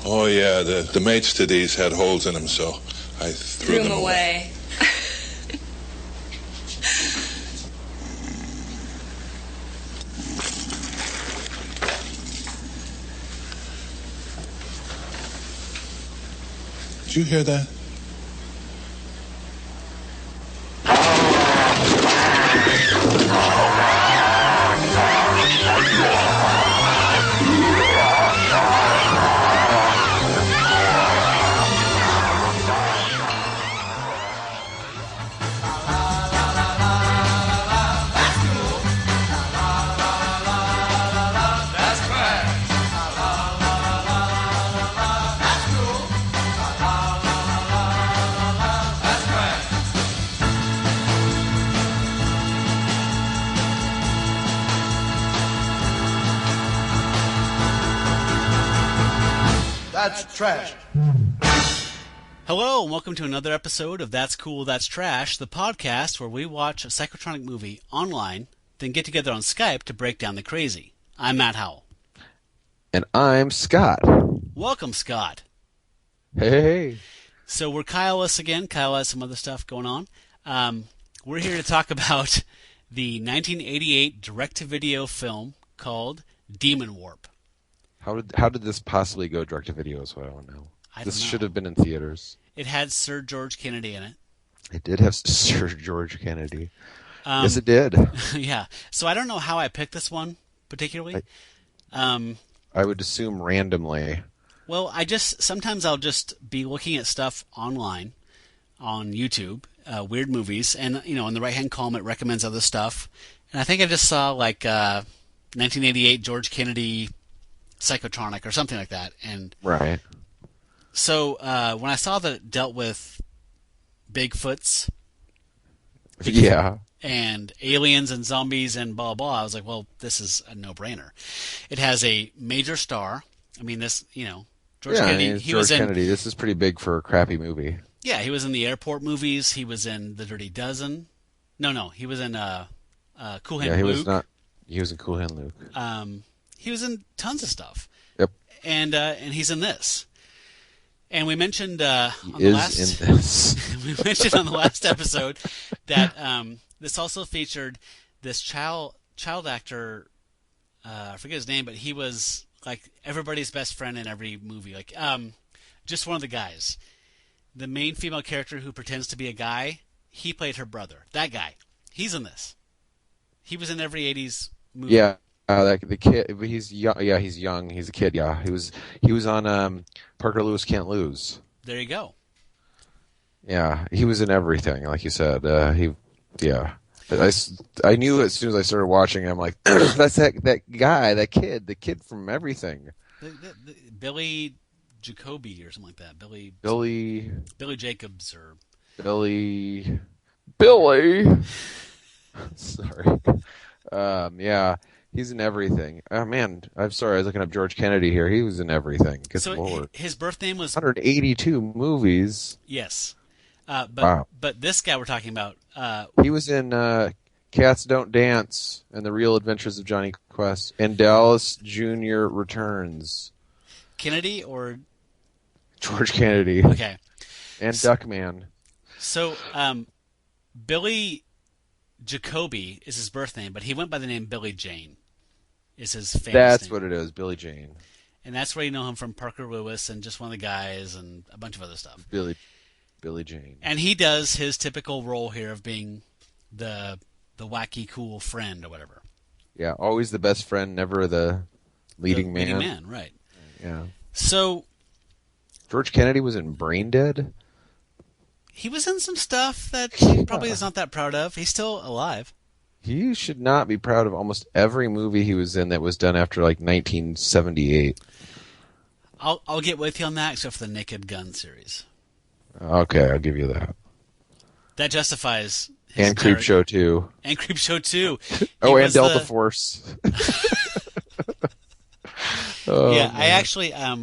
Oh, yeah, the mates to these had holes in them, so I threw them away. Did you hear that? That's trash. Hello, and welcome to another episode of That's Cool, That's Trash, the podcast where we watch a psychotronic movie online, then get together on Skype to break down the crazy. I'm Matt Howell. And I'm Scott. Welcome, Scott. Hey. So we're Kyle-less again. Kyle has some other stuff going on. We're here to talk about the 1988 direct-to-video film called Demonwarp. How did this possibly go direct to video is what I want to know. This should have been in theaters. It had Sir George Kennedy in it. It did have Sir George Kennedy. Yes, it did. Yeah. So I don't know how I picked this one particularly. I would assume randomly. Well, sometimes I'll just be looking at stuff online on YouTube, weird movies, and in the right-hand column it recommends other stuff. And I think I just saw 1988 George Kennedy Psychotronic or something like that. And right. So when I saw that it dealt with Bigfoots, yeah, and aliens and zombies and blah blah, I was like, well, this is a no-brainer. It has a major star. I mean, George Kennedy. George Kennedy. This is pretty big for a crappy movie. Yeah, he was in the airport movies. He was in The Dirty Dozen. No, he was in Cool Hand Luke. He was in Cool Hand Luke. He was in tons of stuff. Yep. And he's in this. And we mentioned on the last episode that this also featured this child actor. I forget his name, but he was like everybody's best friend in every movie. Just one of the guys. The main female character who pretends to be a guy, he played her brother. That guy. He's in this. He was in every 80s movie. Yeah. The kid, he's young. Yeah, he's young. He's a kid. Yeah, he was on Parker Lewis Can't Lose. There you go. Yeah, he was in everything, like you said. I knew as soon as I started watching. I'm like, that's that guy, that kid, the kid from everything. Billy Jacoby or something like that. Billy Jacobs or Billy. Sorry. Yeah. He's in everything. Oh, man, I'm sorry. I was looking up George Kennedy here. He was in everything. Good Lord. His birth name was 182 movies. Yes. Wow. But this guy we're talking about... he was in Cats Don't Dance and The Real Adventures of Johnny Quest and Dallas Jr. Returns. Kennedy or... George Kennedy. Okay. And Duckman. So, Billy Jacoby is his birth name, but he went by the name Billy Jayne. Is his famous That's name. What it is, Billy Jayne. And that's where you know him from Parker Lewis and Just One of the Guys and a bunch of other stuff. Billy Jayne. And he does his typical role here of being the wacky, cool friend or whatever. Yeah, always the best friend, never the leading man. Leading man, right. Yeah. So... George Kennedy was in Brain Dead? He was in some stuff that he probably is not that proud of. He's still alive. He should not be proud of almost every movie he was in that was done after 1978. I'll get with you on that, except for the Naked Gun series. Okay, I'll give you that. That justifies. And Creepshow 2. And Creepshow 2. Oh, and Delta Force. Yeah, I actually I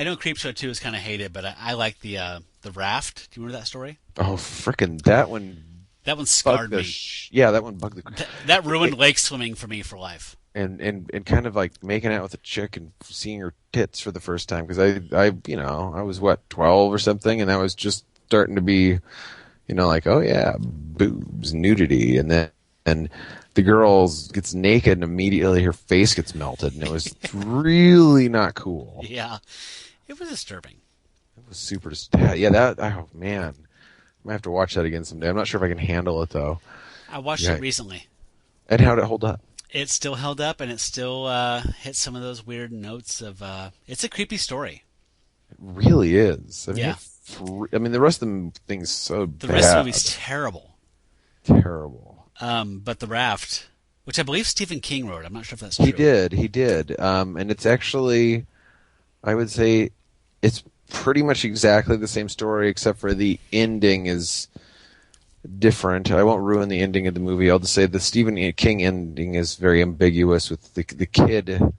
know Creepshow 2 is kind of hated, but I like the Raft. Do you remember that story? Oh, frickin' that one. That one scarred me. Yeah, that one bugged the... That ruined lake swimming for me for life. and kind of like making out with a chick and seeing her tits for the first time, because I was what, 12 or something, and that was just starting to be, like, oh yeah, boobs, nudity, and then and the girl gets naked and immediately her face gets melted, and it was really not cool. Yeah, it was disturbing. It was super. Yeah, oh man, I might have to watch that again someday. I'm not sure if I can handle it though. I watched it recently. And how'd it hold up? It still held up, and it still hit some of those weird notes of. It's a creepy story. It really is. I mean, yeah. The rest of the thing's so bad. The rest of the movie's terrible. Terrible. But The Raft, which I believe Stephen King wrote. I'm not sure if that's true. He did. And it's actually, I would say, it's pretty much exactly the same story, except for the ending is different. I won't ruin the ending of the movie. I'll just say the Stephen King ending is very ambiguous, with the kid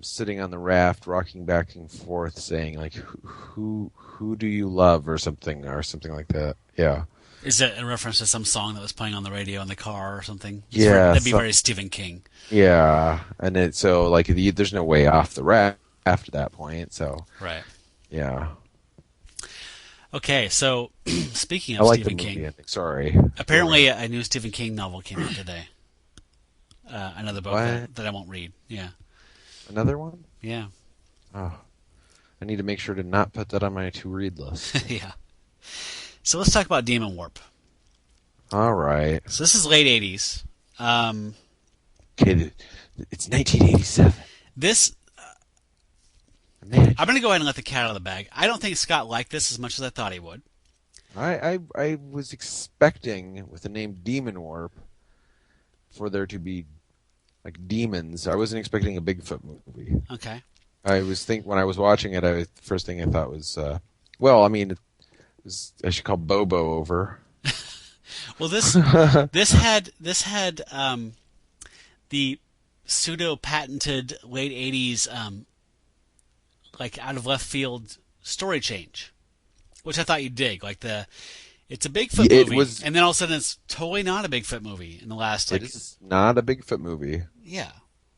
sitting on the raft, rocking back and forth, saying like, "Who do you love?" or something like that. Yeah. Is that a reference to some song that was playing on the radio in the car or something? That'd be very Stephen King. Yeah, and there's no way off the raft after that point. So right. Yeah. Okay, so speaking of Stephen King, ending. Sorry. Apparently, a new Stephen King novel came out today. Another book that I won't read. Yeah. Another one? Yeah. Oh, I need to make sure to not put that on my to-read list. Yeah. So let's talk about Demonwarp. All right. So this is late 80s. Okay, it's 1987. This. I'm going to go ahead and let the cat out of the bag. I don't think Scott liked this as much as I thought he would. I was expecting, with the name Demonwarp, for there to be like demons. I wasn't expecting a Bigfoot movie. Okay. When I was watching it, the first thing I thought was, I should call Bobo over. Well, this had the pseudo patented late 80s like out of left field story change, which I thought you'd dig. Like it's a Bigfoot movie, and then all of a sudden it's totally not a Bigfoot movie in the last. Like, it is not a Bigfoot movie. Yeah.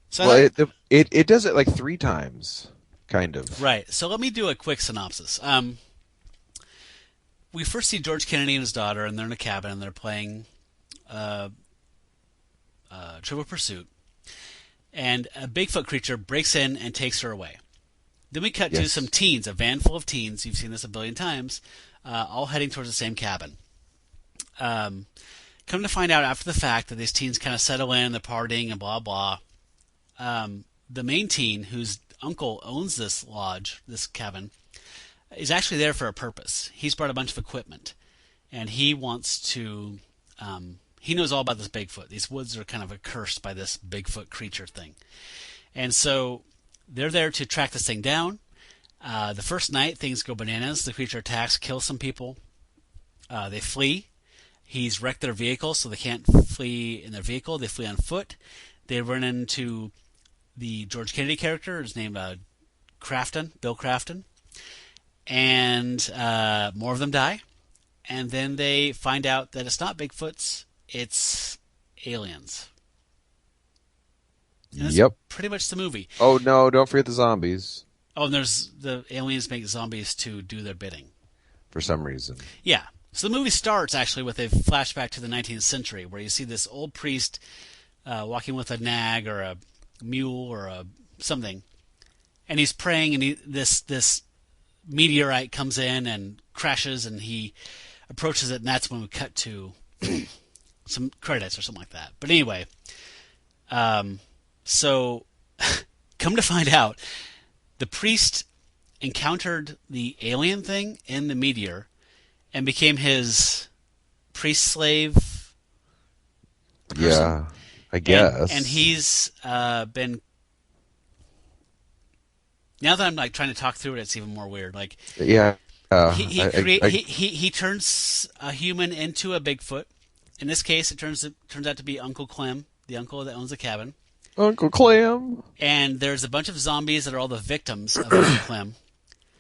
So it does it like 3 times, kind of. Right. So let me do a quick synopsis. We first see George Kennedy and his daughter, and they're in a cabin, and they're playing Trivial Pursuit, and a Bigfoot creature breaks in and takes her away. Then we cut to some teens, a van full of teens. You've seen this a billion times, all heading towards the same cabin. Come to find out after the fact that these teens kind of settle in, they're partying and blah, blah. The main teen, whose uncle owns this lodge, this cabin, is actually there for a purpose. He's brought a bunch of equipment, and he wants to... he knows all about this Bigfoot. These woods are kind of accursed by this Bigfoot creature thing. And so... they're there to track this thing down. The first night, things go bananas. The creature attacks, kills some people. They flee. He's wrecked their vehicle, so they can't flee in their vehicle. They flee on foot. They run into the George Kennedy character, who's named Bill Crafton. And more of them die. And then they find out that it's not Bigfoots, it's aliens. And that's pretty much the movie. Oh, no, don't forget the zombies. Oh, and there's the aliens make zombies to do their bidding. For some reason. Yeah. So the movie starts, actually, with a flashback to the 19th century, where you see this old priest walking with a nag or a mule or something. And he's praying, and this meteorite comes in and crashes, and he approaches it, and that's when we cut to some credits or something like that. But anyway... So, come to find out, the priest encountered the alien thing in the meteor and became his priest-slave person. Yeah, I guess. And he's been... Now that I'm like trying to talk through it, it's even more weird. Like, yeah, he turns a human into a Bigfoot. In this case, it turns out to be Uncle Clem, the uncle that owns the cabin. Uncle Clem. And there's a bunch of zombies that are all the victims of Uncle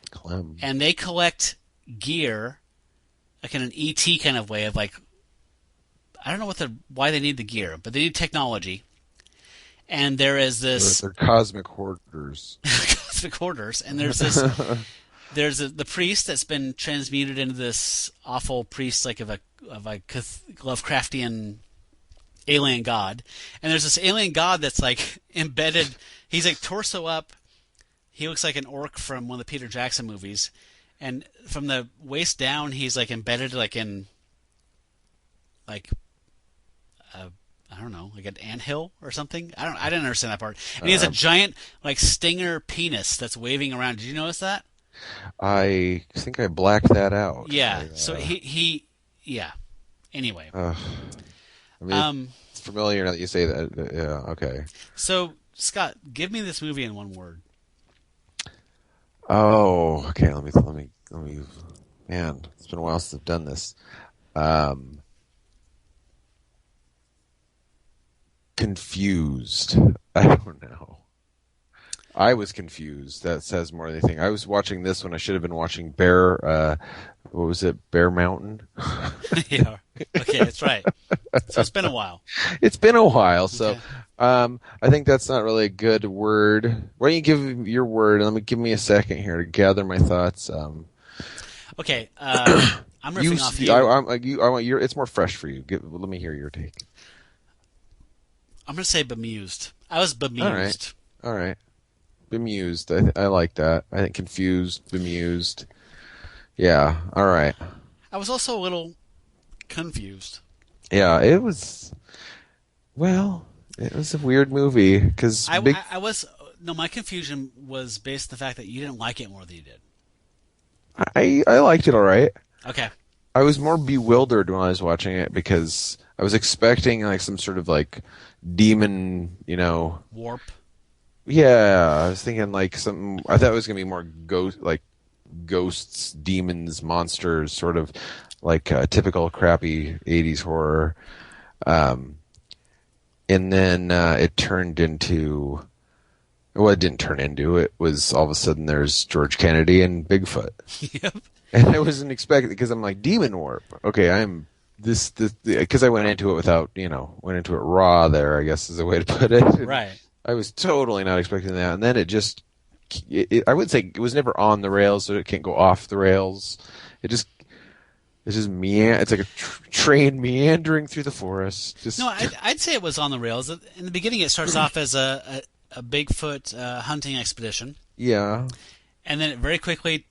Clem. And they collect gear, like in an E.T. kind of way of like, I don't know why they need the gear, but they need technology. And there is this They're cosmic hoarders. cosmic hoarders, and there's this the priest that's been transmuted into this awful priest, like of a Lovecraftian alien god, and there's this alien god that's like embedded. He's like torso up. He looks like an orc from one of the Peter Jackson movies, and from the waist down, he's like embedded like in like I don't know, like an anthill or something. I didn't understand that part. And he has a giant like stinger penis that's waving around. Did you notice that? I think I blacked that out. Yeah. So he yeah. Anyway. I mean, it's familiar now that you say that. Yeah. Okay. So Scott, give me this movie in one word. Oh, okay. Let me. Man, it's been a while since I've done this. Confused. I don't know. I was confused. That says more than anything. I was watching this when I should have been watching Bear. What was it? Bear Mountain. Yeah. Okay, that's right. So it's been a while. It's been a while. So, Okay. I think that's not really a good word. Why don't you give your word? And give me a second here to gather my thoughts. Okay. I'm riffing off you. I want your. It's more fresh for you. Let me hear your take. I'm going to say bemused. I was bemused. All right. Bemused. I like that. I think confused, bemused. Yeah. All right. I was also a little confused. Yeah, it was. Well, it was a weird movie because my confusion was based on the fact that you didn't like it more than you did. I liked it all right. Okay. I was more bewildered when I was watching it because I was expecting like some sort of like demon, Warp. Yeah, I was thinking like something. I thought it was gonna be more ghosts, demons, monsters, sort of like typical crappy '80s horror. And then it turned into. Well, it didn't turn into. It was all of a sudden there's George Kennedy and Bigfoot. Yep. And I wasn't expecting because I'm like Demonwarp. Okay, I'm this because I went into it without went into it raw. There, I guess is the way to put it. Right. I was totally not expecting that, and then it just. I would say it was never on the rails, so it can't go off the rails. It's just It's like a train meandering through the forest. No, I'd say it was on the rails. In the beginning, it starts off as a Bigfoot hunting expedition. Yeah. And then it very quickly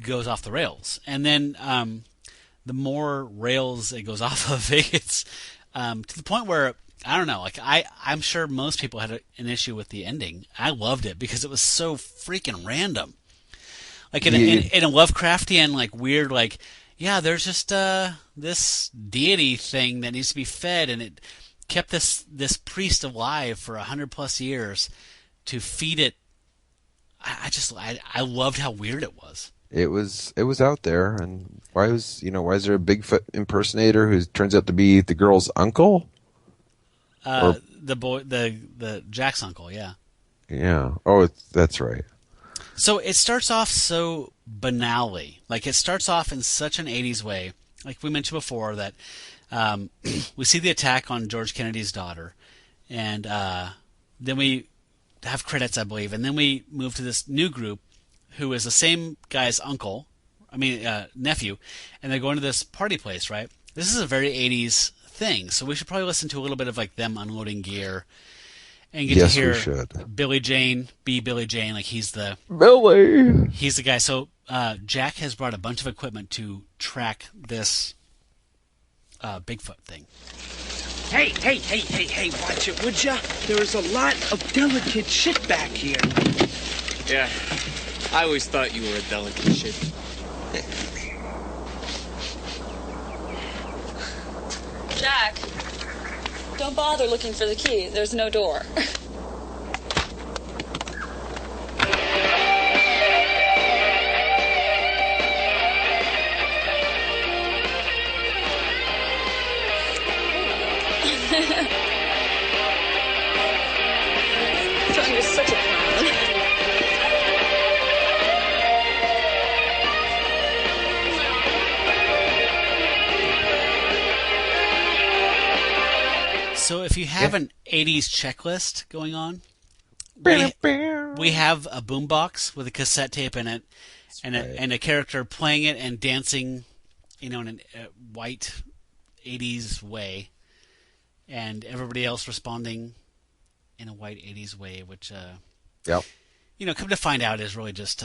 goes off the rails. And then the more rails it goes off of, it's to the point where, I don't know, like I'm sure most people had an issue with the ending. I loved it because it was so freaking random. Like in a Lovecraftian, like weird, like, yeah, there's just this deity thing that needs to be fed, and it kept this priest alive for 100+ years to feed it. I loved how weird it was. It was out there, and why is there a Bigfoot impersonator who turns out to be the girl's uncle? The Jack's uncle, yeah. Yeah. Oh, that's right. So it starts off so banally. Like, it starts off in such an 80s way. Like we mentioned before, that we see the attack on George Kennedy's daughter, and then we have credits, I believe, and then we move to this new group who is the same guy's nephew, and they're going to this party place, right? This is a very 80s thing, so we should probably listen to a little bit of like them unloading gear. And get to hear Billy Jayne be Billy Jayne, like he's the guy. So Jack has brought a bunch of equipment to track this Bigfoot thing. Hey, watch it, would ya? There is a lot of delicate shit back here. Yeah, I always thought you were a delicate shit. Jack, don't bother looking for the key. There's no door. John, you're such a clown. So if you have an 80s checklist going on, we have a boombox with a cassette tape in it, and a character playing it and dancing, in a white 80s way, and everybody else responding in a white 80s way, which come to find out is really just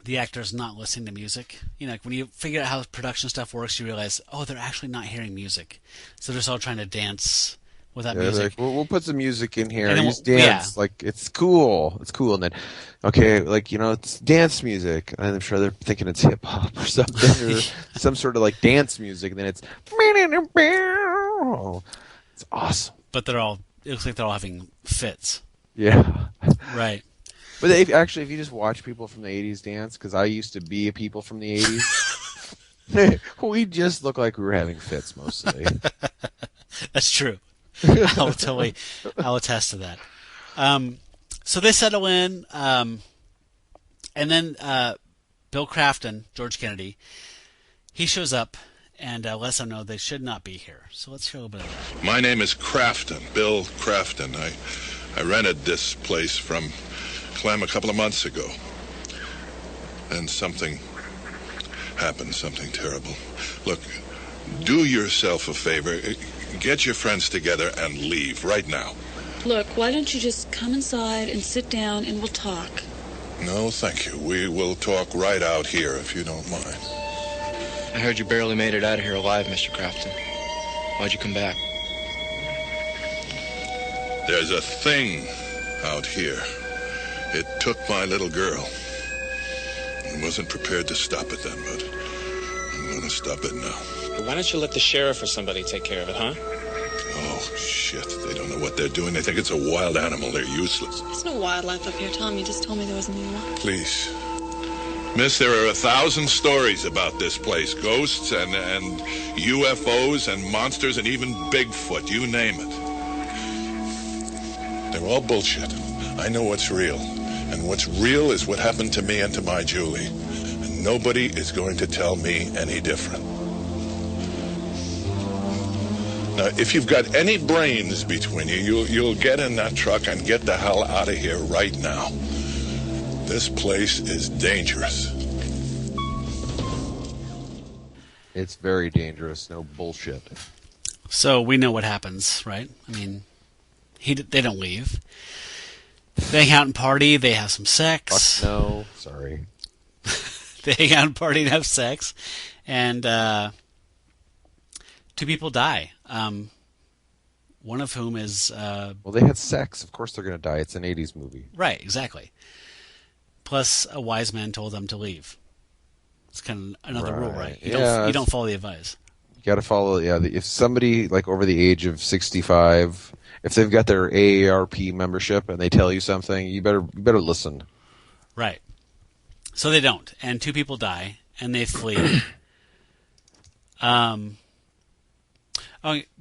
the actors not listening to music. When you figure out how production stuff works, you realize, they're actually not hearing music, so they're just all trying to dance without music. Like, we'll put some music in here. And then Just dance. Like, it's cool. It's cool. And then, it's dance music. And I'm sure they're thinking it's hip hop or something, or some sort of like dance music. And then it's awesome. But it looks like they're all having fits. Yeah. Right. But if you just watch people from the 80s dance, because I used to be a people from the 80s, we just look like we were having fits mostly. That's true. I'll attest to that. So they settle in, and then Bill Crafton, George Kennedy, he shows up and lets them know they should not be here. So let's hear a little bit of that. My name is Crafton, Bill Crafton. I rented this place from Clem a couple of months ago. And something happened, something terrible. Look, do yourself a favor. Get your friends together and leave right now. Look, why don't you just come inside and sit down and we'll talk? No, thank you. We will talk right out here if you don't mind. I heard you barely made it out of here alive, Mr. Crafton. Why'd you come back? There's a thing out here. It took my little girl. I wasn't prepared to stop it then, but I'm going to stop it now. Why don't you let the sheriff or somebody take care of it, huh? Oh, shit. They don't know what they're doing. They think it's a wild animal. They're useless. There's no wildlife up here, Tom. You just told me there wasn't any one. Please. Miss, there are 1,000 stories about this place. Ghosts and UFOs and monsters and even Bigfoot. You name it. They're all bullshit. I know what's real. And what's real is what happened to me and to my Julie. And nobody is going to tell me any different. Now, if you've got any brains between you, you'll get in that truck and get the hell out of here right now. This place is dangerous. It's very dangerous. No bullshit. So we know what happens, right? I mean, they don't leave. They hang out and party. They have some sex. Fuck no. Sorry. They hang out and party and have sex. And 2 people die. One of whom is... well, they had sex. Of course they're going to die. It's an 80s movie. Right, exactly. Plus, a wise man told them to leave. It's kind of another rule, right? You don't follow the advice. You got to follow... Yeah, if somebody, like, over the age of 65... If they've got their AARP membership and they tell you something, you better listen. Right. So they don't, and 2 people die, and they flee.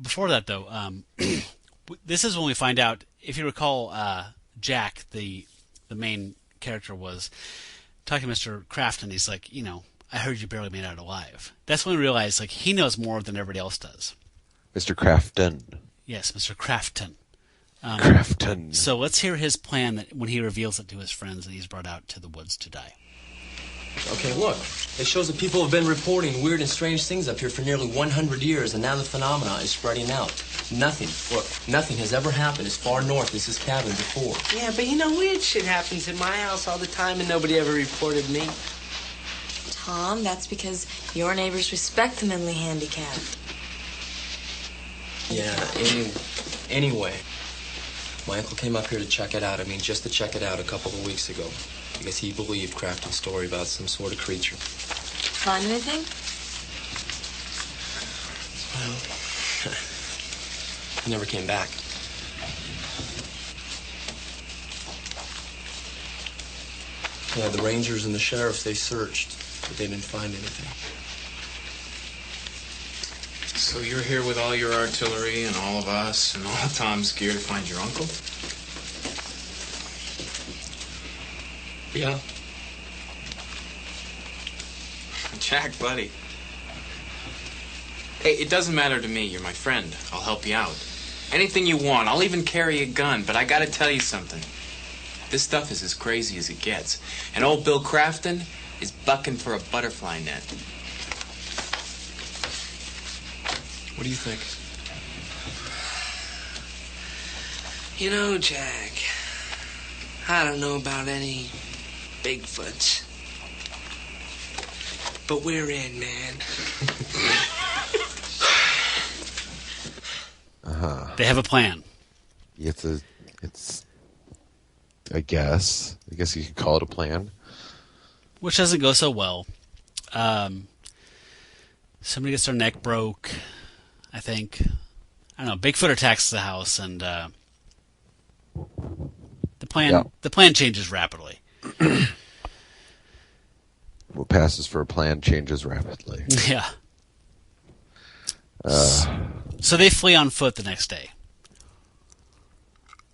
Before that, though, this is when we find out. If you recall, Jack, the main character, was talking to Mr. Crafton. He's like, I heard you barely made it out alive. That's when we realize, like, he knows more than everybody else does. Mr. Crafton. Yes, Mr. Crafton. Crafton. So let's hear his plan when he reveals it to his friends that he's brought out to the woods to die. Okay, look. It shows that people have been reporting weird and strange things up here for nearly 100 years, and now the phenomena is spreading out. Nothing has ever happened as far north as this cabin before. Yeah, but weird shit happens in my house all the time, and nobody ever reported me. Tom, that's because your neighbors respect the mentally handicapped. Yeah, anyway. My uncle came up here to check it out. Just to check it out a couple of weeks ago. Because he believed Crafton's story about some sort of creature. Find anything? Well, he never came back. Yeah, the rangers and the sheriffs, they searched, but they didn't find anything. So you're here with all your artillery and all of us and all Tom's gear to find your uncle? Yeah. Jack, buddy. Hey, it doesn't matter to me. You're my friend. I'll help you out. Anything you want. I'll even carry a gun, but I gotta tell you something. This stuff is as crazy as it gets. And old Bill Crafton is bucking for a butterfly net. What do you think? You know, Jack, I don't know about any Bigfoots. But we're in, man. They have a plan. It's I guess you could call it a plan. Which doesn't go so well. Somebody gets their neck broke, I think. I don't know. Bigfoot attacks the house, and the plan changes rapidly. What passes for a plan changes rapidly. Yeah. So they flee on foot the next day.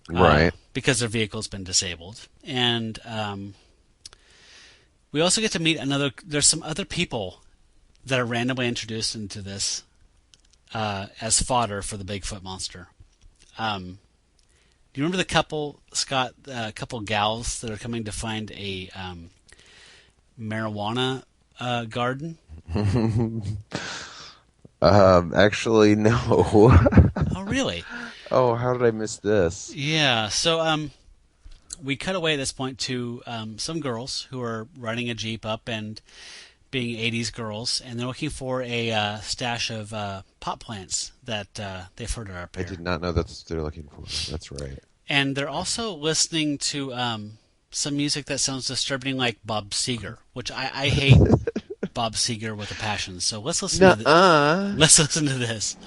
Right. Because their vehicle's been disabled. And we also get to meet there's some other people that are randomly introduced into this as fodder for the Bigfoot monster. Do you remember the couple, Scott, couple gals that are coming to find a marijuana garden? Actually, no. Oh, really? Oh, how did I miss this? Yeah, so we cut away at this point to some girls who are riding a Jeep up and being 80s girls, and they're looking for a stash of pot plants that they've heard are up here. I did not know that's what they're looking for. That's right. And they're also listening to some music that sounds disturbing like Bob Seger, which I hate Bob Seger with a passion. So let's listen to let's listen to this.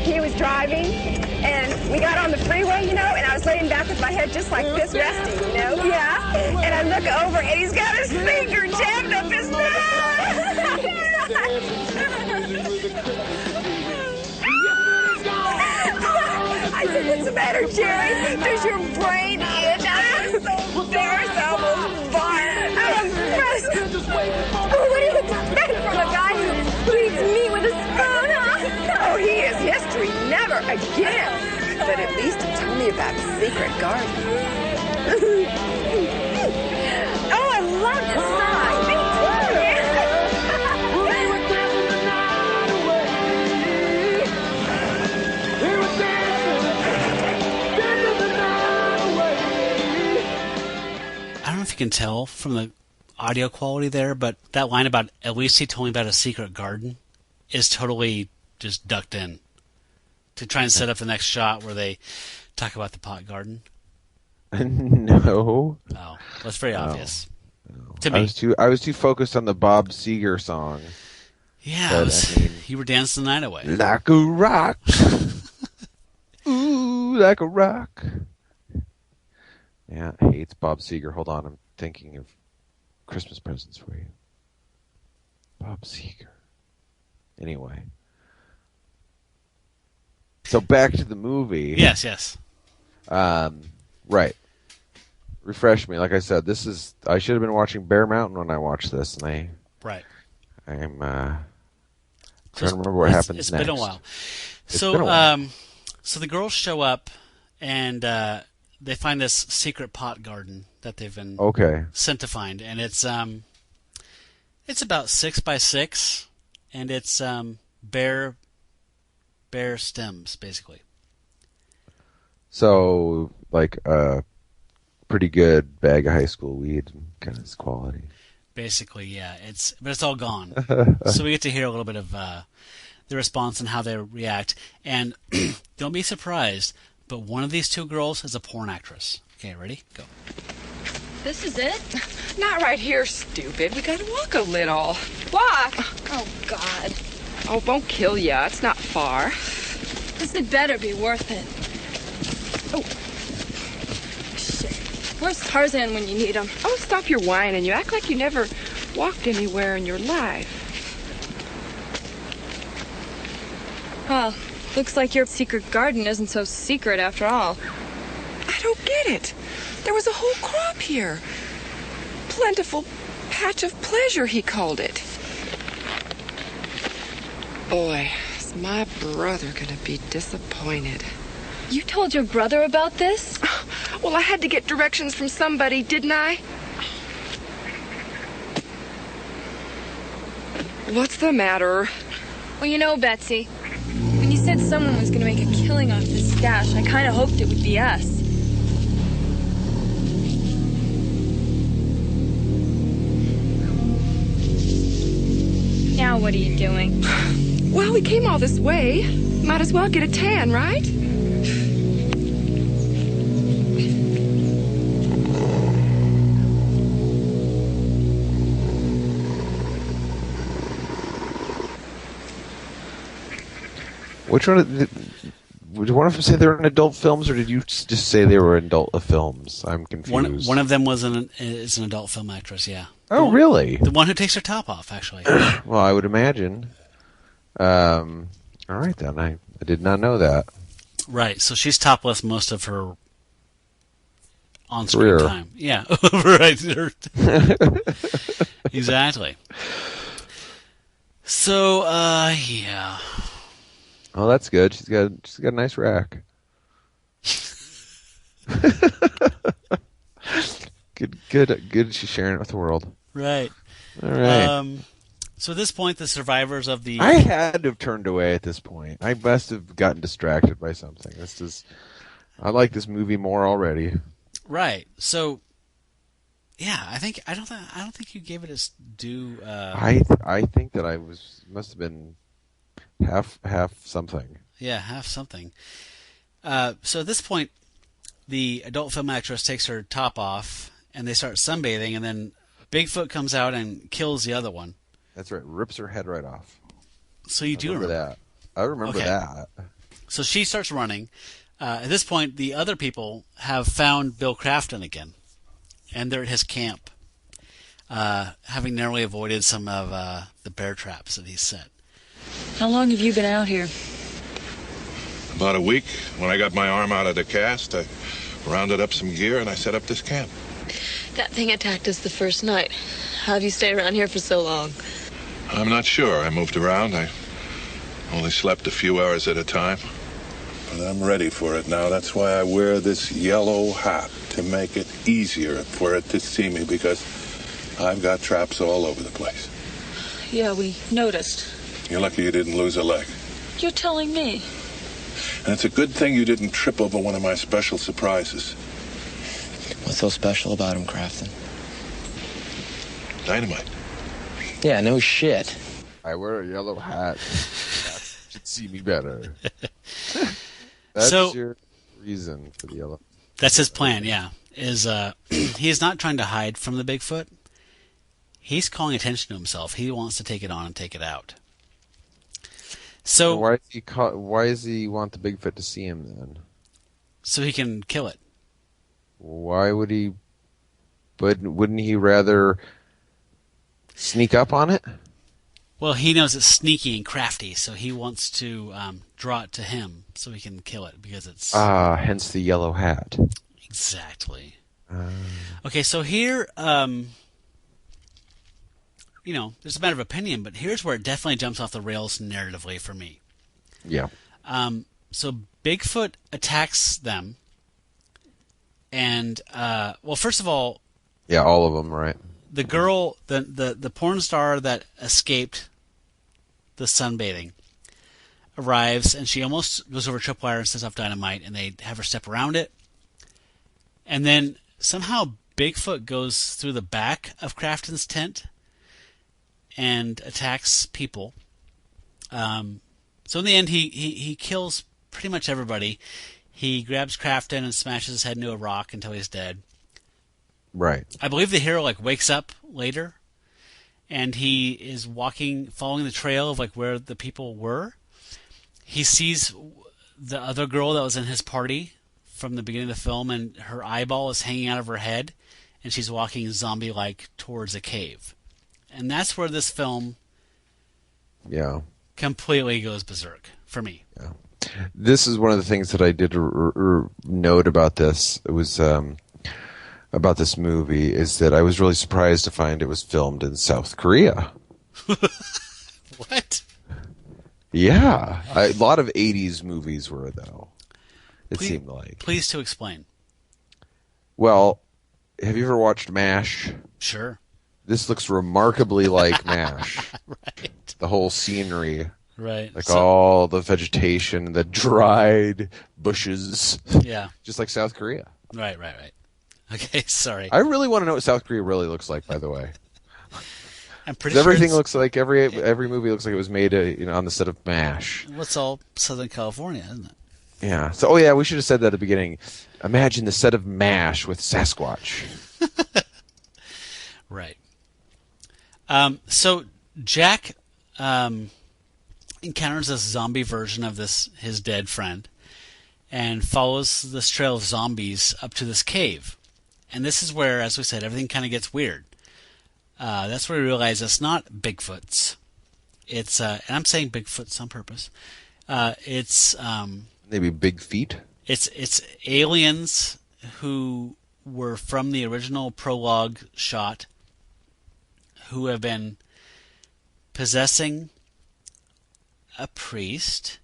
He was driving, and we got on the freeway, and I was laying back with my head just like this, resting, Yeah. And I look over, and he's got his finger jammed up his nose. I said, "What's the matter, Jerry? Does your brain itch?" I'm so embarrassed, I almost vomit. I'm impressed. Oh, what do you expect from a guy who eats meat with a spoon, huh? Oh, he is history, never again. But at least he told me about his secret garden. Oh, I love this song. Me I don't know if you can tell from the audio quality there, but that line about at least he told me about a secret garden is totally just ducked in to try and set up the next shot where they talk about the pot garden. No. Oh, that's very obvious. No. To me. I was too focused on the Bob Seger song. Yeah, you were dancing the night away. Like a rock. Ooh, like a rock. Yeah, hey, it's Bob Seger. Hold on, I'm thinking of Christmas presents for you. Bob Seger. Anyway. So back to the movie. Yes. Right. Refresh me. Like I said, I should have been watching Bear Mountain when I watched this, and I'm trying to remember what happens next. It's been a while. So the girls show up, and they find this secret pot garden that they've been sent to find, and it's about 6 by 6, and it's bare stems basically. So like a pretty good bag of high school weed kind of quality. Basically, yeah. But it's all gone. So we get to hear a little bit of the response and how they react. And don't be surprised, but one of these two girls is a porn actress. Okay, ready? Go. This is it? Not right here, stupid. We gotta walk a little. Walk! Oh, God. Oh, it won't kill ya. It's not far. This had better be worth it. Oh. Shit. Where's Tarzan when you need him? Oh, stop your whining. You act like you never walked anywhere in your life. Well, looks like your secret garden isn't so secret after all. I don't get it. There was a whole crop here. Plentiful patch of pleasure, he called it. Boy, is my brother gonna be disappointed. You told your brother about this? Well, I had to get directions from somebody, didn't I? What's the matter? Well, you know, Betsy, when you said someone was going to make a killing off this stash, I kind of hoped it would be us. Now what are you doing? Well, we came all this way. Might as well get a tan, right? Which one? Did one of them say they were in adult films, or did you just say they were in adult films? I'm confused. One of them is an adult film actress. Yeah. Oh, really? The one who takes her top off, actually. Well, I would imagine. All right, then. I did not know that. Right. So she's topless most of her on-screen Career. time. Yeah. Right. Exactly. So, yeah. Oh, that's good. She's got a nice rack. Good. She's sharing it with the world. Right. All right. So at this point, the survivors of the... I had to have turned away at this point. I must have gotten distracted by something. I like this movie more already. Right. So, yeah, I don't think you gave it its due. I think that must have been half something. Yeah, half something. So at this point, the adult film actress takes her top off, and they start sunbathing, and then Bigfoot comes out and kills the other one. That's right. Rips her head right off. So you do remember that. I remember that. So she starts running. At this point, the other people have found Bill Crafton again, and they're at his camp, having narrowly avoided some of the bear traps that he's set. How long have you been out here? About a week. When I got my arm out of the cast, I rounded up some gear and I set up this camp. That thing attacked us the first night. How'd you stay around here for so long? I'm not sure. I moved around. I only slept a few hours at a time. But I'm ready for it now. That's why I wear this yellow hat, to make it easier for it to see me, because I've got traps all over the place. Yeah, we noticed. You're lucky you didn't lose a leg. You're telling me? And it's a good thing you didn't trip over one of my special surprises. What's so special about him, Crafton? Dynamite. Yeah, no shit. I wear a yellow hat. You should see me better. That's your reason for the yellow. That's his plan, yeah. He's not trying to hide from the Bigfoot. He's calling attention to himself. He wants to take it on and take it out. So why does he want the Bigfoot to see him then? So he can kill it. Why would he? But wouldn't he rather sneak up on it? Well, he knows it's sneaky and crafty, so he wants to draw it to him so he can kill it because it's... hence the yellow hat. Exactly. Okay, so here, there's a matter of opinion, but here's where it definitely jumps off the rails narratively for me. Yeah. So Bigfoot attacks them, and, first of all... Yeah, all of them, right. The girl, the porn star that escaped the sunbathing arrives, and she almost goes over a tripwire and sets off dynamite, and they have her step around it. And then somehow Bigfoot goes through the back of Crafton's tent and attacks people. So in the end, he kills pretty much everybody. He grabs Crafton and smashes his head into a rock until he's dead. Right. I believe the hero wakes up later, and he is following the trail of where the people were. He sees the other girl that was in his party from the beginning of the film, and her eyeball is hanging out of her head, and she's walking zombie-like towards a cave. And that's where this film completely goes berserk for me. Yeah. This is one of the things that I did note about this. It was about this movie is that I was really surprised to find it was filmed in South Korea. What? Yeah, a lot of 80s movies were, though. It seemed like. Please to explain. Well, have you ever watched MASH? Sure. This looks remarkably like MASH. Right. The whole scenery. Right. Like all the vegetation, the dried bushes. Yeah. Just like South Korea. Right. Okay, sorry. I really want to know what South Korea really looks like, by the way. I'm pretty sure everything looks like every movie looks like it was made on the set of MASH. Well, it's all Southern California, isn't it? Yeah. So, we should have said that at the beginning. Imagine the set of MASH with Sasquatch. Right. So Jack encounters this zombie version of his dead friend and follows this trail of zombies up to this cave. And this is where, as we said, everything kind of gets weird. That's where we realize it's not Bigfoots. It's and I'm saying Bigfoots on purpose. It's maybe big feet. It's aliens who were from the original prologue shot who have been possessing a priest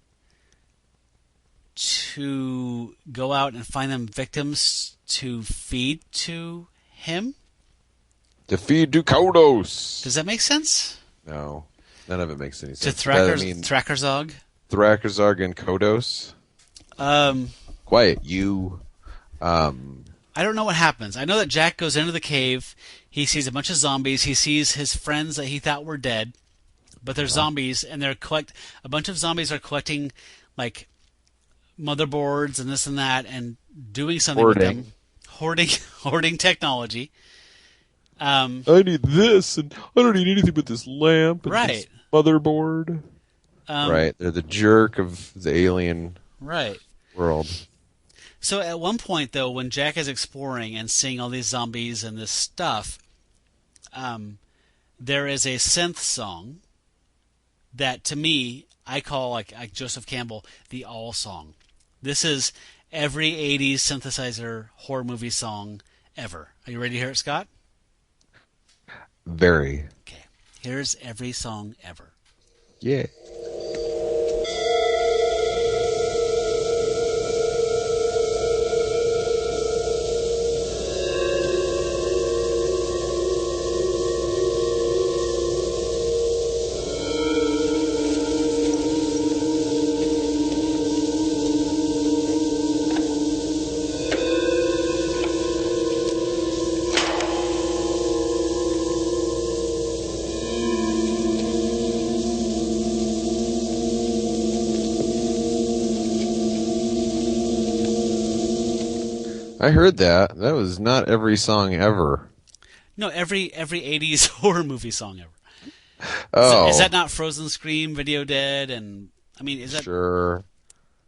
to go out and find them victims to feed to him. To feed to Kodos. Does that make sense? No, none of it makes any sense. To Thrakerzog? Thrakerzog and Kodos? Quiet, you. I don't know what happens. I know that Jack goes into the cave. He sees a bunch of zombies. He sees his friends that he thought were dead, but they're zombies, and a bunch of zombies are collecting like motherboards and this and that, and doing something with them, hoarding technology. I need this, and I don't need anything but this lamp and this motherboard. Right, they're the jerk of the alien world. So at one point, though, when Jack is exploring and seeing all these zombies and this stuff, there is a synth song that, to me, I call, like Joseph Campbell, the all song. This is every 80s synthesizer horror movie song ever. Are you ready to hear it, Scott? Very. Okay. Here's every song ever. Yeah. I heard that. That was not every song ever. No, every 80s horror movie song ever. Oh. Is that not Frozen, Scream, Video Dead, and I mean, is that sure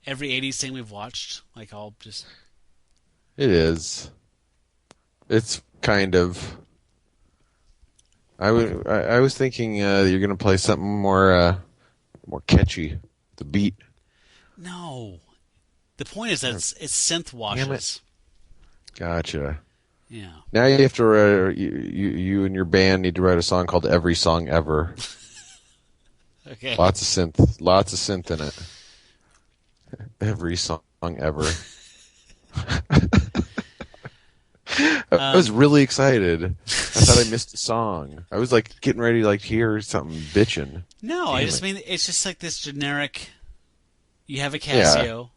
every 80s thing we've watched? Like all just. It is. It's kind of. I was thinking you're gonna play something more catchy. The beat. No, the point is that it's synth washes. Gotcha. Yeah. Now you have to you and your band need to write a song called "Every Song Ever." Okay. Lots of synth in it. Every song ever. I was really excited. I thought I missed a song. I was like getting ready to like hear something bitching. No, I just mean it's just like this generic. You have a Casio.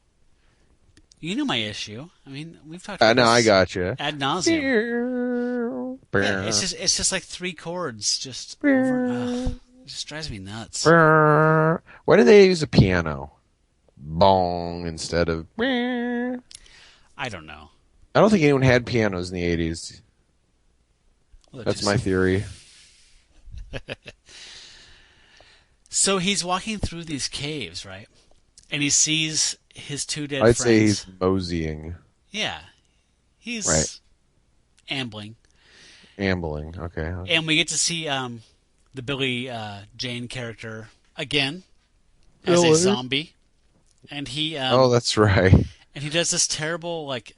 You know my issue. I mean, we've talked about this I got you. ad nauseum. Yeah, it's just like three chords. Just it just drives me nuts. Why do they use a piano? Bong instead of. I don't know. I don't think anyone had pianos in the 80s. Well, that's my theory. So he's walking through these caves, right? And he sees his two dead I'd friends. say he's moseying. Yeah. He's ambling. Ambling, okay. And we get to see the Billy Jayne character again. as a zombie, and he oh, that's right. and he does this terrible, like,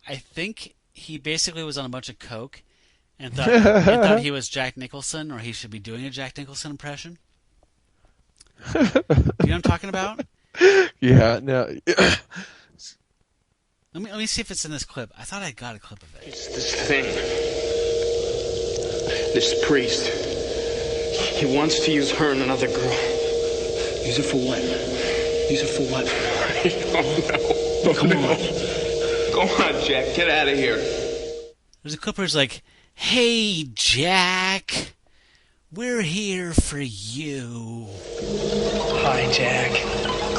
I think he basically was on a bunch of coke and thought he was Jack Nicholson, or he should be doing a Jack Nicholson impression. Do you know what I'm talking about? Yeah, no. Let me see if it's in this clip. I thought I got a clip of it. It's this thing. This priest. He wants to use her and another girl. Use her for what? Use her for what? I don't know. Come on. Go on, Jack. Get out of here. There's a clip where he's like, "Hey, Jack. We're here for you." Hi, Jack.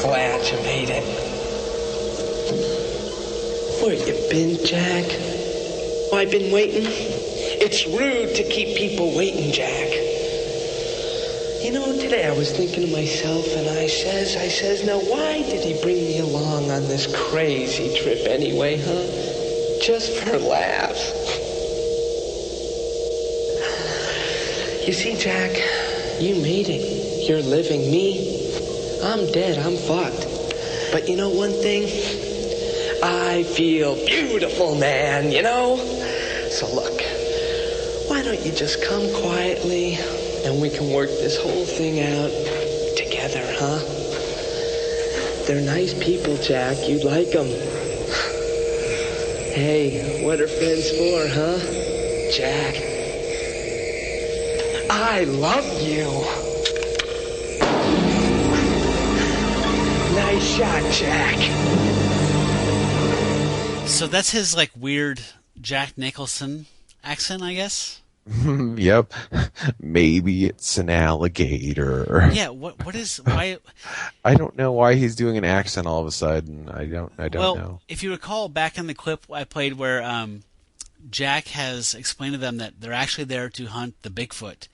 Glad you made it. Where you been, Jack? Oh, I've been waiting. It's rude to keep people waiting, Jack. You know, today I was thinking to myself, and I says, now why did he bring me along on this crazy trip anyway, huh? Just for laughs. You see, Jack, you made it. You're living. Me, I'm dead. I'm fucked. But you know one thing? I feel beautiful, man, you know? So look, why don't you just come quietly and we can work this whole thing out together, huh? They're nice people, Jack. You'd like them. Hey, what are friends for, huh? Jack, I love you. Nice shot, Jack. So that's his, like, weird Jack Nicholson accent, I guess? Yep. Maybe it's an alligator. Yeah, why... I don't know why he's doing an accent all of a sudden. I don't know. If you recall back in the clip I played where Jack has explained to them that they're actually there to hunt the Bigfoot,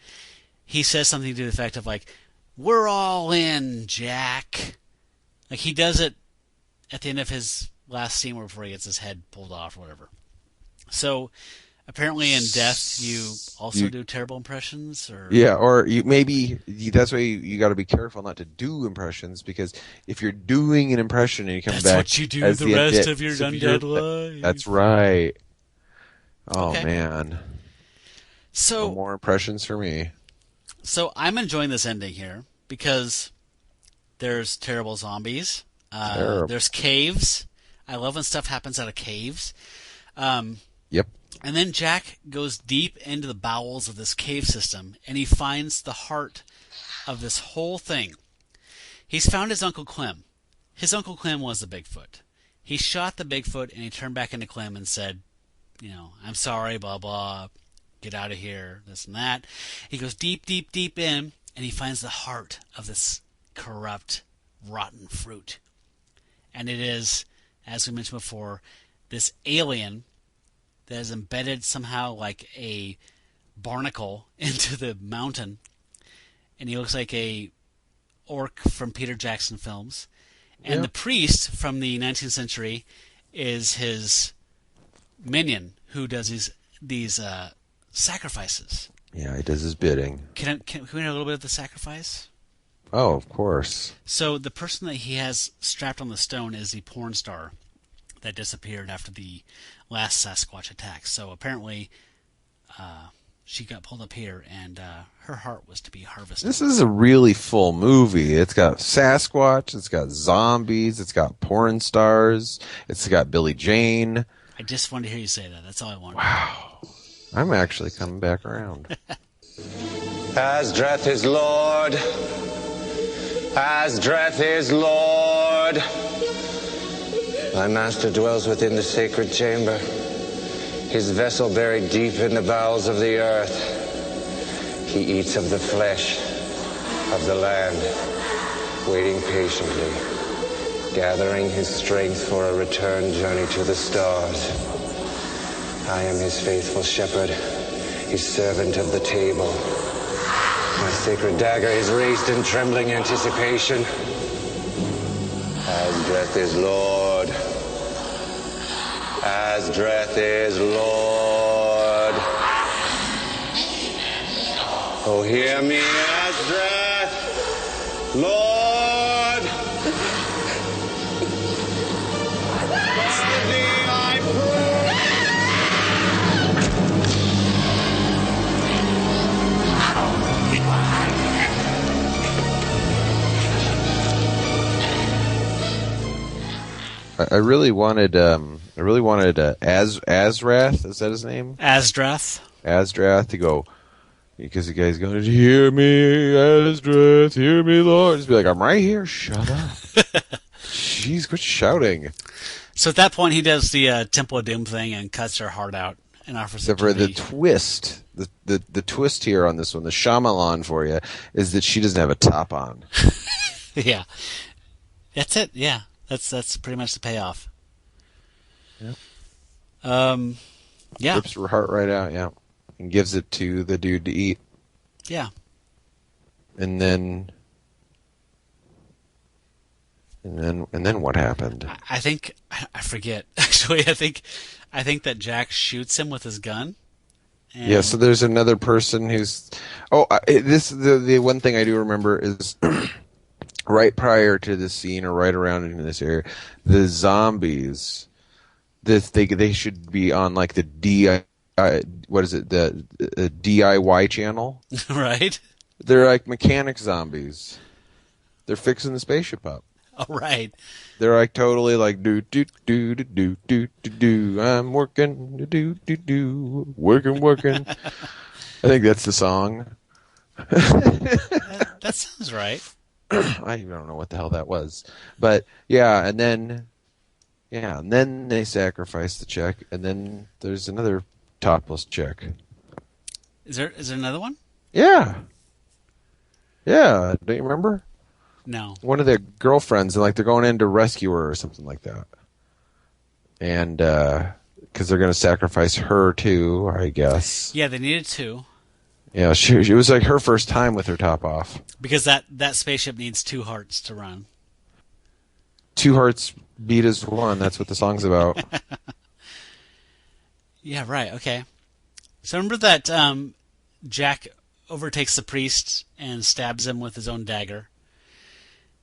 he says something to the effect of, like, "We're all in, Jack." Like, he does it at the end of his last scene before he gets his head pulled off or whatever. So apparently in Death you also do terrible impressions, or that's why you got to be careful not to do impressions, because if you're doing an impression and you come that's back, what you do the rest of your undead life. That's right. Oh okay. Man. So no more impressions for me. So I'm enjoying this ending here because there's terrible zombies. There's caves. I love when stuff happens out of caves. Yep. And then Jack goes deep into the bowels of this cave system, and he finds the heart of this whole thing. He's found his Uncle Clem. His Uncle Clem was the Bigfoot. He shot the Bigfoot, and he turned back into Clem and said, "I'm sorry, blah, blah, get out of here," this and that. He goes deep, deep, deep in, and he finds the heart of this corrupt, rotten fruit. And it is, as we mentioned before, this alien that is embedded somehow like a barnacle into the mountain. And he looks like a orc from Peter Jackson films. And the priest from the 19th century is his minion who does these sacrifices. Yeah, he does his bidding. Can we hear a little bit of the sacrifice? Oh, of course. So the person that he has strapped on the stone is the porn star that disappeared after the last Sasquatch attack. So apparently she got pulled up here, and her heart was to be harvested. This is a really full movie. It's got Sasquatch, it's got zombies, it's got porn stars, it's got Billy Jayne. I just wanted to hear you say that. That's all I wanted. Wow. I'm actually coming back around. Asdrath is Lord. Asdrath is Lord. My master dwells within the sacred chamber, his vessel buried deep in the bowels of the earth. He eats of the flesh of the land, waiting patiently, gathering his strength for a return journey to the stars. I am his faithful shepherd, his servant of the table. My sacred dagger is raised in trembling anticipation. Asdrath is Lord. Asdrath is Lord. Oh, hear me, Asdrath, Lord. I really wanted Azrath. Is that his name? Azdrath to go, because the guy's going, hear me, Azrath, hear me, Lord. Just be like, I'm right here. Shut up. Jeez, quit shouting. So at that point, he does the Temple of Doom thing and cuts her heart out and offers it to the twist. The twist here on this one, the Shyamalan for you, is that she doesn't have a top on. Yeah, that's it. Yeah, that's pretty much the payoff. Yeah. Yeah. Rips her heart right out. Yeah, and gives it to the dude to eat. Yeah. And then what happened? I think I forget. Actually, I think that Jack shoots him with his gun. And yeah. So there's another person who's. The one thing I do remember is right prior to this scene, or right around in this area, the zombies. They should be on like the the DIY channel, right? They're like mechanic zombies. They're fixing the spaceship up. Oh, right. They're like totally like do do do do do do do do. I'm working do do do working. I think that's the song. That sounds right. I don't know what the hell that was, but yeah, and then they sacrifice the chick, and then there's another topless chick. Is there another one? Yeah. Don't you remember? No. One of their girlfriends, and like they're going in to rescue her or something like that, and because they're going to sacrifice her too, I guess. Yeah, they needed to. Yeah, she was like her first time with her top off. Because that spaceship needs 2 hearts to run. 2 hearts beat as one. That's what the song's about. Yeah, right. Okay. So remember that Jack overtakes the priest and stabs him with his own dagger,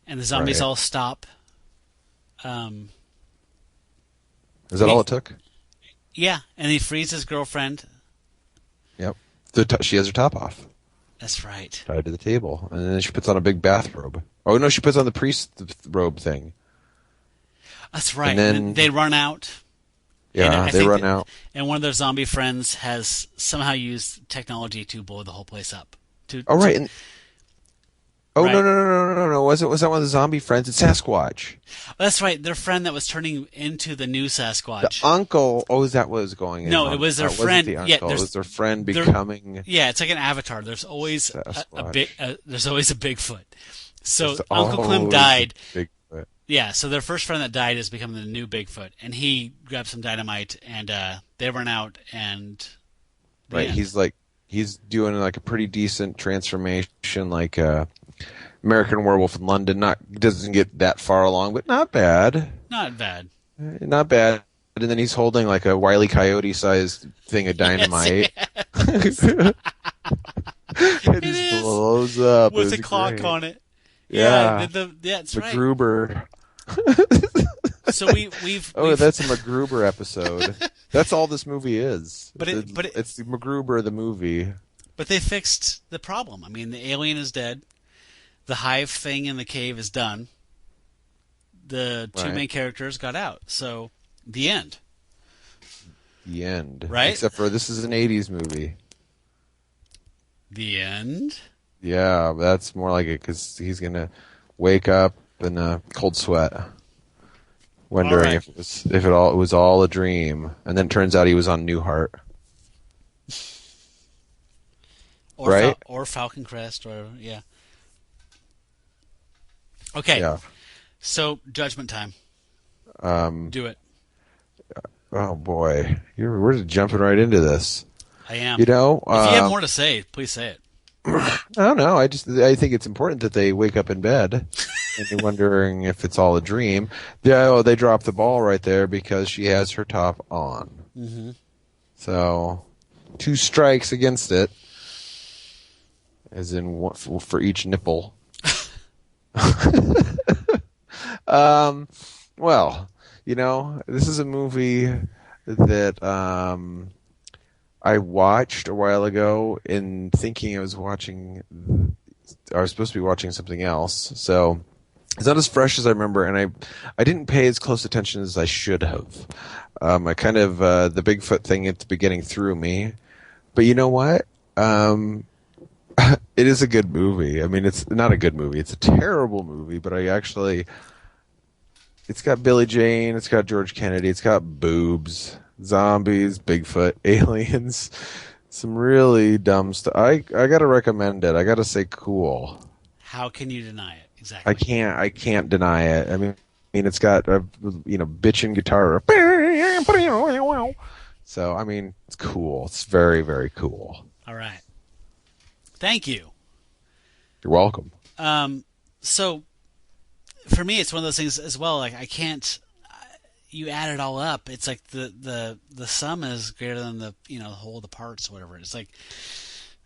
and the zombies all stop. Is that all it took? Yeah, and he frees his girlfriend. Yep. She has her top off. That's right. Tied to the table, and then she puts on a big bathrobe. Oh no, she puts on the priest robe thing. That's right. And then they run out. Yeah, they run out. And one of their zombie friends has somehow used technology to blow the whole place up. Right. Right. No. Was that one of the zombie friends? It's Sasquatch. That's right. Their friend that was turning into the new Sasquatch. The uncle. Oh, is that what was going on? No, it was their friend. The uncle. It was their friend becoming. Yeah, it's like an avatar. There's always there's always a Bigfoot. So There's Uncle Clem died. Bigfoot. Yeah, so their first friend that died is becoming the new Bigfoot, and he grabs some dynamite, and they run out, and right, he's doing like a pretty decent transformation, like American Werewolf in London. Doesn't get that far along, but not bad. Not bad. Not bad. And then he's holding like a Wile E. Coyote-sized thing of dynamite. Yes. It just blows up with a clock on it. Yeah, that's right. MacGruber. So we've that's a MacGruber episode. That's all this movie is. It's the MacGruber the movie. But they fixed the problem. I mean, the alien is dead. The hive thing in the cave is done. The two main characters got out. So the end. The end. Right? Except for this is an 80s movie. The end? Yeah, that's more like it, because he's going to wake up in a cold sweat, wondering if it was all a dream, and then it turns out he was on Newhart. Right? Or Falcon Crest, or yeah. Okay. Yeah. So Judgment Time. Do it. Oh boy, we're just jumping right into this. I am. You know, if you have more to say, please say it. I don't know. I think it's important that they wake up in bed and you're wondering if it's all a dream. They drop the ball right there because she has her top on. Mm-hmm. So 2 strikes against it, as in one for each nipple. Well, this is a movie that I watched a while ago in thinking I was supposed to be watching something else. So it's not as fresh as I remember, and I didn't pay as close attention as I should have. I kind of the Bigfoot thing at the beginning threw me, but you know what? It is a good movie. I mean, it's not a good movie. It's a terrible movie, but it's got Billy Jayne, it's got George Kennedy, it's got boobs, zombies, Bigfoot, aliens, some really dumb stuff. I gotta recommend it. I gotta say cool. How can you deny it? Exactly. I can't deny it. I mean, it's got a bitchin' guitar. So I mean, it's cool. It's very, very cool. All right. Thank you. You're welcome. So for me, it's one of those things as well. Like I can't. You add it all up, it's like the sum is greater than the whole of the parts, or whatever. It's like,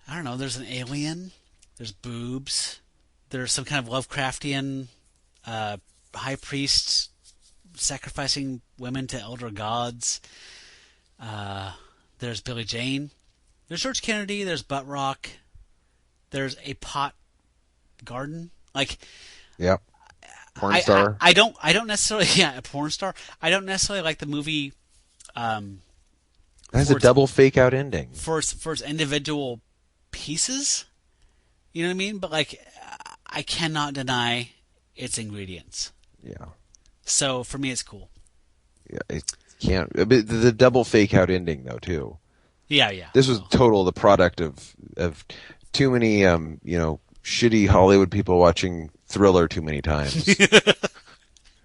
I don't know. There's an alien. There's boobs. There's some kind of Lovecraftian high priest sacrificing women to elder gods. There's Billy Jayne. There's George Kennedy. There's butt rock. There's a pot garden. Like, yep. Porn star. I don't necessarily a porn star. I don't necessarily like the movie. It has a double fake out ending for its individual pieces. You know what I mean? But like, I cannot deny its ingredients. Yeah. So for me, it's cool. Yeah, it can't. But the double fake out ending though too. Yeah. This was the product of too many shitty Hollywood people watching Thriller too many times.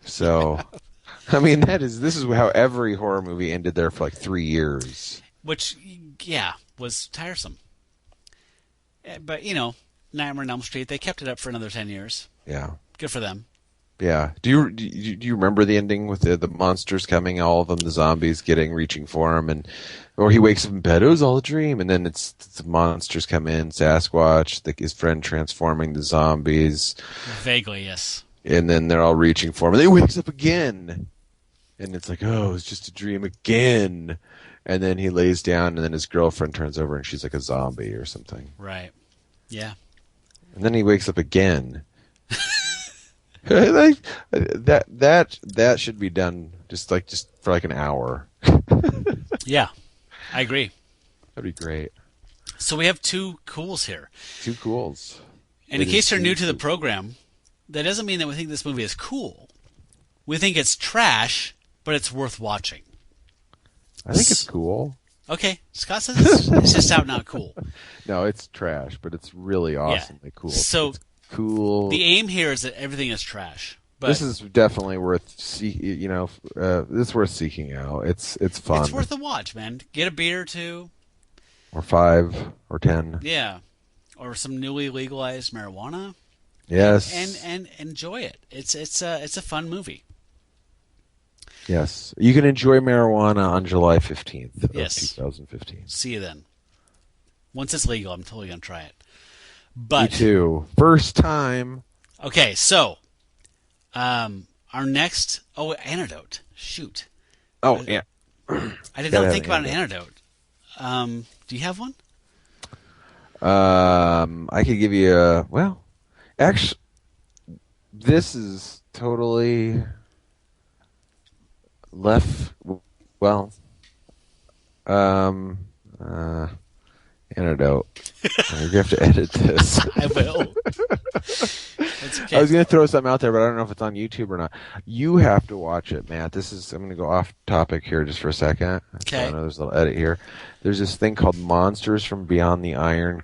So, I mean, this is how every horror movie ended there for like 3 years. Which, was tiresome. But, Nightmare on Elm Street, they kept it up for another 10 years. Yeah. Good for them. Yeah. Do you remember the ending with the monsters coming, all of them, the zombies reaching for him, or he wakes up in bed, it was all a dream, and then it's the monsters come in, Sasquatch, his friend transforming the zombies. Vaguely, yes. And then they're all reaching for him, and then he wakes up again. And it's like, oh, it's just a dream again. And then he lays down, and then his girlfriend turns over, and she's like a zombie or something. Right. Yeah. And then he wakes up again. Like, that should be done just for like an hour. Yeah, I agree. That'd be great. So we have two cools here. Two cools. And in case you're new to the program, that doesn't mean that we think this movie is cool. We think it's trash, but it's worth watching. I think it's cool. Okay, Scott says it's just out not cool. No, it's trash, but it's really awesomely cool. So it's cool. The aim here is that everything is trash. But this is definitely worth it's worth seeking out. It's fun. It's worth a watch, man. Get a beer or two, or 5 or 10. Yeah, or some newly legalized marijuana. Yes, and enjoy it. It's a fun movie. Yes, you can enjoy marijuana on July 15th of 2015. See you then. Once it's legal, I'm totally gonna try it. But me too. First time. Okay, so our next antidote. Shoot. Oh yeah. I did not think about an antidote. Do you have one? I could give you actually, this is totally antidote. You have to edit this. I will. That's okay. I was going to throw something out there, but I don't know if it's on YouTube or not. You have to watch it, Matt. I'm going to go off topic here just for a second. Okay. I know there's a little edit here. There's this thing called Monsters from Behind the Iron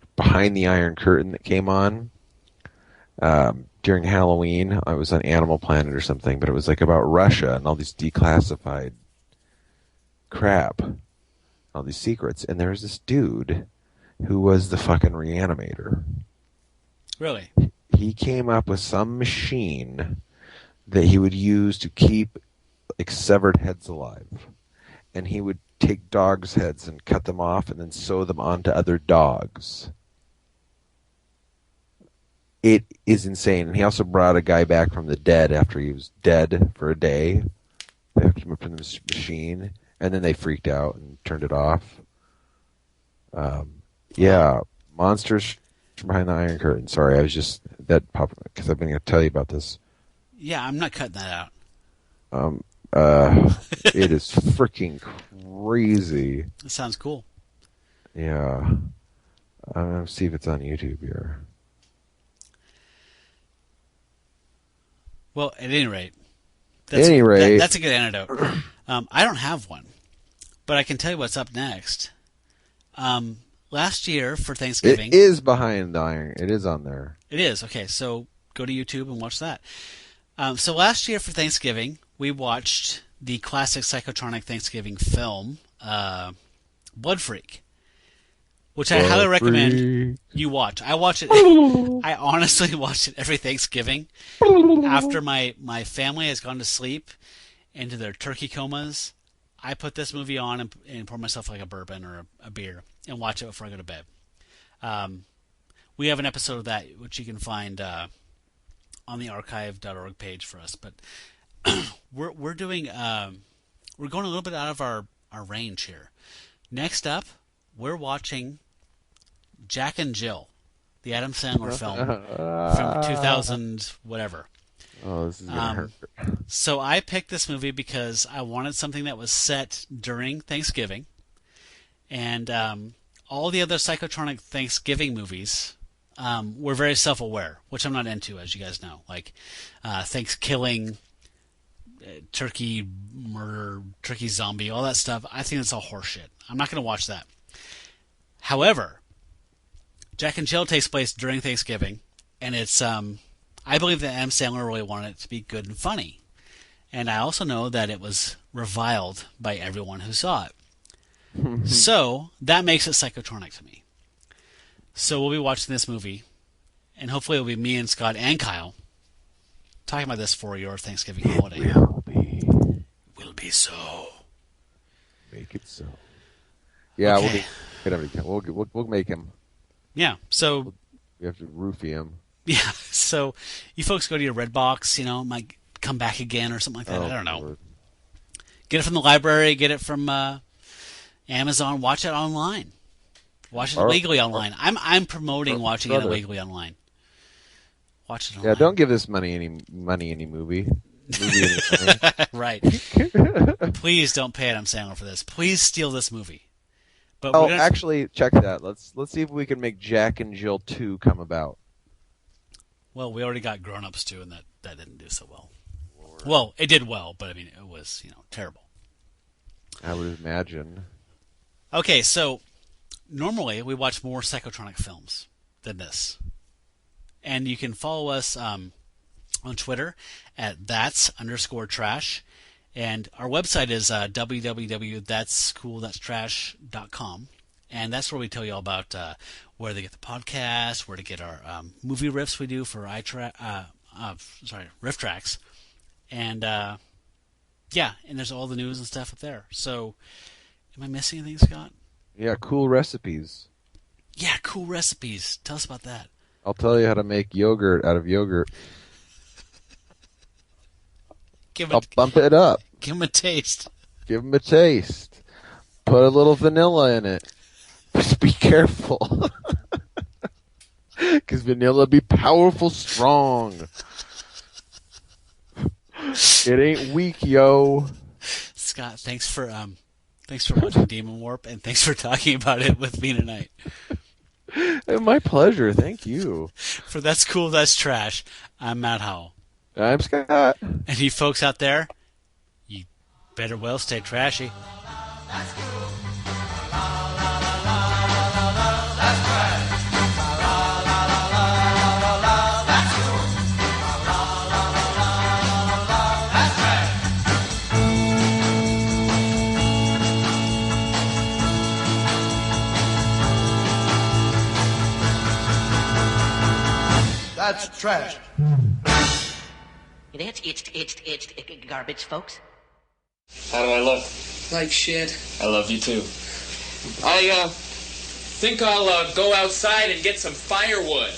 Curtain that came on during Halloween. I was on Animal Planet or something, but it was like about Russia and all these declassified crap, all these secrets. And there was this dude who was the fucking reanimator. Really? He came up with some machine that he would use to keep severed heads alive. And he would take dogs' heads and cut them off and then sew them onto other dogs. It is insane. And he also brought a guy back from the dead after he was dead for a day. They hooked him up in the machine, and then they freaked out and turned it off. Yeah, Monsters from Behind the Iron Curtain. Sorry, I was just that popped because I've been going to tell you about this. Yeah, I'm not cutting that out. It is freaking crazy. That sounds cool. Yeah, I'm going to see if it's on YouTube here. Well, at any rate, that's a good antidote. I don't have one, but I can tell you what's up next. Last year for Thanksgiving, it is Behind the Iron. It is on there. It is okay. So go to YouTube and watch that. So last year for Thanksgiving, we watched the classic Psychotronic Thanksgiving film, Blood Freak, which I highly recommend you watch. I watch it. I honestly watch it every Thanksgiving after my family has gone to sleep into their turkey comas. I put this movie on and pour myself like a bourbon or a beer and watch it before I go to bed. We have an episode of that which you can find on the archive.org page for us. But we're doing we're going a little bit out of our range here. Next up, we're watching Jack and Jill, the Adam Sandler film from 2000 whatever. Oh, this is gonna hurt. So I picked this movie because I wanted something that was set during Thanksgiving, and all the other Psychotronic Thanksgiving movies were very self-aware, which I'm not into, as you guys know. Like Thanksgiving, turkey murder, turkey zombie, all that stuff. I think that's all horseshit. I'm not going to watch that. However, Jack and Jill takes place during Thanksgiving, and it's I believe that Adam Sandler really wanted it to be good and funny. And I also know that it was reviled by everyone who saw it. So that makes it Psychotronic to me. So we'll be watching this movie, and hopefully it'll be me and Scott and Kyle talking about this for your Thanksgiving holiday. Will be so. Make it so. Yeah, Okay. we'll make him. Yeah, so we have to roofie him. Yeah, so you folks go to your Redbox, might come back again or something like that. I don't know. Lord. Get it from the library, get it from Amazon, watch it online. Watch it illegally online. I'm promoting watching it illegally online. Watch it online. Yeah, don't give this money any movie. Right. Please don't pay Adam Sandler for this. Please steal this movie. But actually, check that. Let's see if we can make Jack and Jill 2 come about. Well, we already got Grown Ups 2, and that didn't do so well. Lord. Well, it did well, but I mean, it was terrible. I would imagine. Okay, so normally we watch more Psychotronic films than this, and you can follow us on Twitter at @that's_trash, and our website is www.thatscoolthatstrash.com, and that's where we tell you all about where to get the podcast, where to get our movie riffs we do for Riff Tracks, and yeah, and there's all the news and stuff up there. So, am I missing anything, Scott? Yeah, cool recipes. Yeah, cool recipes. Tell us about that. I'll tell you how to make yogurt out of yogurt. I'll bump it up. Give them a taste. Give them a taste. Put a little vanilla in it. Just be careful. Because vanilla be powerful strong. It ain't weak, yo. Scott, thanks for watching Demonwarp, and thanks for talking about it with me tonight. My pleasure. Thank you. For That's Cool, That's Trash, I'm Matt Howell. I'm Scott. And you folks out there, you better well stay trashy. That's cool. La la la la la la la. That's trash. La la la la la la. That's cool. La la la la la. That's trash. That's trash. It's garbage, folks. How do I look? Like shit. I love you too. I think I'll go outside and get some firewood.